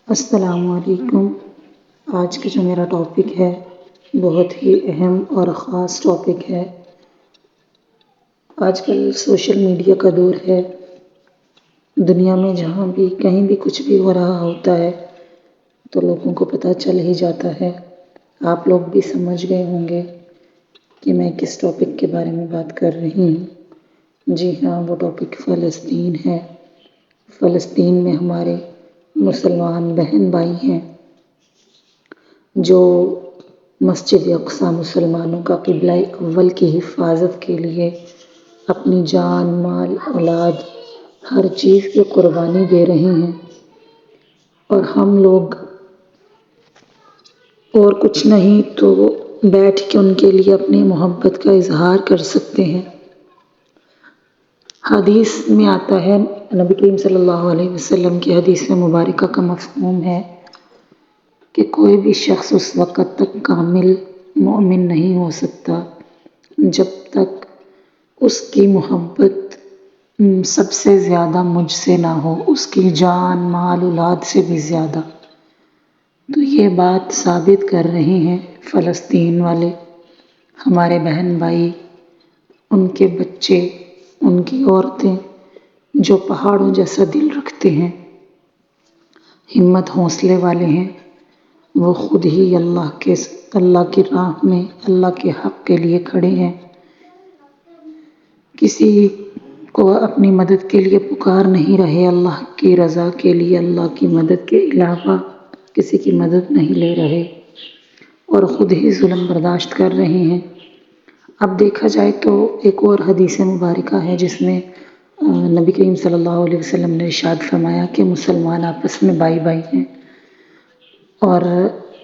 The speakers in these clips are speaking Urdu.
السلام علیکم۔ آج کا جو میرا ٹاپک ہے بہت ہی اہم اور خاص ٹاپک ہے۔ آج کل سوشل میڈیا کا دور ہے۔ دنیا میں جہاں بھی کہیں بھی کچھ بھی ہو رہا ہوتا ہے تو لوگوں کو پتہ چل ہی جاتا ہے۔ آپ لوگ بھی سمجھ گئے ہوں گے کہ میں کس ٹاپک کے بارے میں بات کر رہی ہوں۔ جی ہاں، وہ ٹاپک فلسطین ہے۔ فلسطین میں ہمارے مسلمان بہن بھائی ہیں جو مسجد اقصی مسلمانوں کا قبلہ اول کی حفاظت کے لیے اپنی جان، مال، اولاد ہر چیز کی قربانی دے رہے ہیں، اور ہم لوگ اور کچھ نہیں تو بیٹھ کے ان کے لیے اپنی محبت کا اظہار کر سکتے ہیں۔ حدیث میں آتا ہے، نبی کریم صلی اللہ علیہ وسلم کی حدیث مبارکہ کا مفہوم ہے کہ کوئی بھی شخص اس وقت تک کامل مومن نہیں ہو سکتا جب تک اس کی محبت سب سے زیادہ مجھ سے نہ ہو، اس کی جان، مال، اولاد سے بھی زیادہ۔ تو یہ بات ثابت کر رہے ہیں فلسطین والے، ہمارے بہن بھائی، ان کے بچے، ان کی عورتیں جو پہاڑوں جیسا دل رکھتے ہیں، ہمت حوصلے والے ہیں۔ وہ خود ہی اللہ کی راہ میں اللہ کے حق کے لیے کھڑے ہیں۔ کسی کو اپنی مدد کے لیے پکار نہیں رہے، اللہ کی رضا کے لیے اللہ کی مدد کے علاوہ کسی کی مدد نہیں لے رہے، اور خود ہی ظلم برداشت کر رہے ہیں۔ اب دیکھا جائے تو ایک اور حدیث مبارکہ ہے جس میں نبی کریم صلی اللہ علیہ وسلم نے ارشاد فرمایا کہ مسلمان آپس میں بھائی بھائی ہیں، اور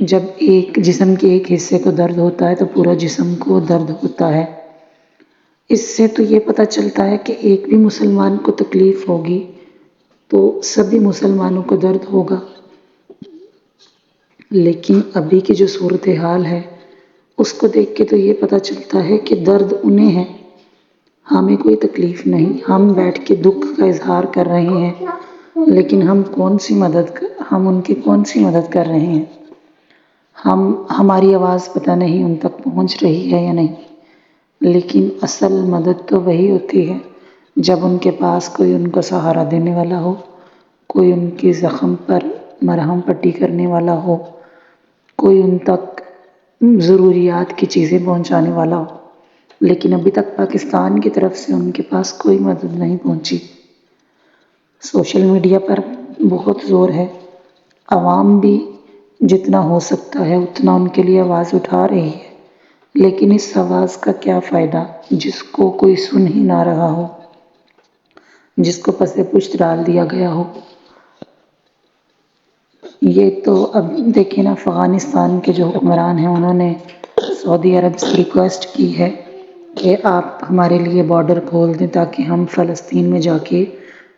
جب ایک جسم کے ایک حصے کو درد ہوتا ہے تو پورا جسم کو درد ہوتا ہے۔ اس سے تو یہ پتہ چلتا ہے کہ ایک بھی مسلمان کو تکلیف ہوگی تو سبھی مسلمانوں کو درد ہوگا۔ لیکن ابھی کی جو صورتحال ہے اس کو دیکھ کے تو یہ پتہ چلتا ہے کہ درد انہیں ہے، ہمیں کوئی تکلیف نہیں۔ ہم بیٹھ کے دکھ کا اظہار کر رہے ہیں، لیکن ہم ان کی کون سی مدد کر رہے ہیں؟ ہماری آواز پتہ نہیں ان تک پہنچ رہی ہے یا نہیں، لیکن اصل مدد تو وہی ہوتی ہے جب ان کے پاس کوئی ان کو سہارا دینے والا ہو، کوئی ان کی زخم پر مرہم پٹی کرنے والا ہو، کوئی ان تک ضروریات کی چیزیں پہنچانے والا ہو۔ لیکن ابھی تک پاکستان کی طرف سے ان کے پاس کوئی مدد نہیں پہنچی۔ سوشل میڈیا پر بہت زور ہے، عوام بھی جتنا ہو سکتا ہے اتنا ان کے لیے آواز اٹھا رہی ہے، لیکن اس آواز کا کیا فائدہ جس کو کوئی سن ہی نہ رہا ہو، جس کو پس پشت ڈال دیا گیا ہو۔ یہ تو اب دیکھیں نا، افغانستان کے جو حکمران ہیں انہوں نے سعودی عرب سے ریکویسٹ کی ہے کہ آپ ہمارے لیے بارڈر کھول دیں تاکہ ہم فلسطین میں جا کے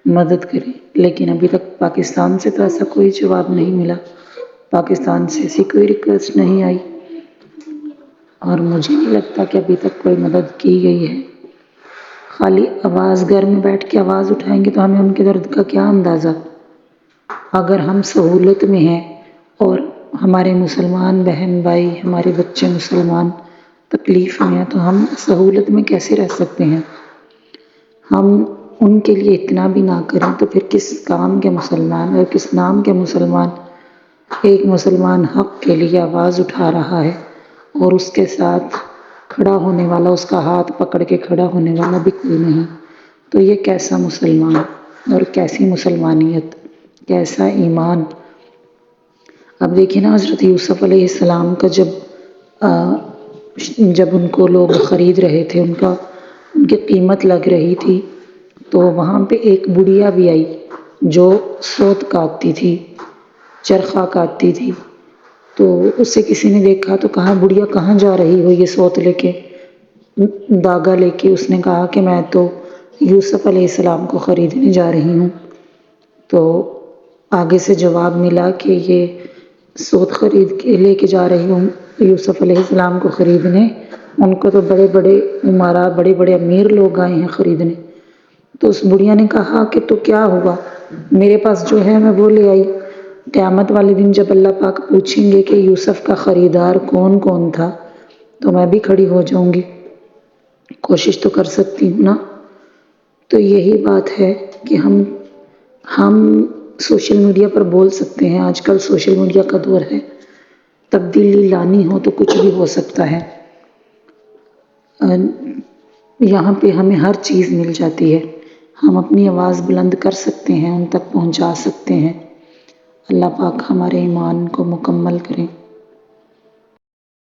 مدد کریں، لیکن ابھی تک پاکستان سے تو ایسا کوئی جواب نہیں ملا، پاکستان سے ایسی کوئی ریکویسٹ نہیں آئی، اور مجھے نہیں لگتا کہ ابھی تک کوئی مدد کی گئی ہے۔ خالی آواز، گھر میں بیٹھ کے آواز اٹھائیں گے تو ہمیں ان کے درد کا کیا اندازہ؟ اگر ہم سہولت میں ہیں اور ہمارے مسلمان بہن بھائی، ہمارے بچے مسلمان تکلیف میں ہیں تو ہم سہولت میں کیسے رہ سکتے ہیں؟ ہم ان کے لیے اتنا بھی نہ کریں تو پھر کس کام کے مسلمان اور کس نام کے مسلمان؟ ایک مسلمان حق کے لیے آواز اٹھا رہا ہے اور اس کے ساتھ کھڑا ہونے والا، اس کا ہاتھ پکڑ کے کھڑا ہونے والا بھی کوئی نہیں، تو یہ کیسا مسلمان اور کیسی مسلمانیت، کیسا ایمان؟ اب دیکھیں نا، حضرت یوسف علیہ السلام کا جب ان کو لوگ خرید رہے تھے، ان کی قیمت لگ رہی تھی، تو وہاں پہ ایک بڑھیا بھی آئی جو سوت کاٹتی تھی، چرخہ کاٹتی تھی، تو اسے کسی نے دیکھا تو کہا، بڑھیا کہاں جا رہی ہو یہ سوت لے کے، داغا لے کے؟ اس نے کہا کہ میں تو یوسف علیہ السلام کو خریدنے جا رہی ہوں۔ تو آگے سے جواب ملا کہ یہ سوت خرید کے لے کے جا رہی ہوں یوسف علیہ السلام کو خریدنے، ان کو تو بڑے بڑے امراء، بڑے بڑے امیر لوگ آئے ہیں خریدنے۔ تو اس بڑھیا نے کہا کہ تو کیا ہوا، میرے پاس جو ہے میں وہ لے آئی۔ قیامت والے دن جب اللہ پاک پوچھیں گے کہ یوسف کا خریدار کون کون تھا، تو میں بھی کھڑی ہو جاؤں گی، کوشش تو کر سکتی ہوں نا۔ تو یہی بات ہے کہ ہم سوشل میڈیا پر بول سکتے ہیں، آج کل سوشل میڈیا کا دور ہے، تبدیلی لانی ہو تو کچھ بھی ہو سکتا ہے۔ یہاں پہ ہمیں ہر چیز مل جاتی ہے، ہم اپنی آواز بلند کر سکتے ہیں، ان تک پہنچا سکتے ہیں۔ اللہ پاک ہمارے ایمان کو مکمل کریں۔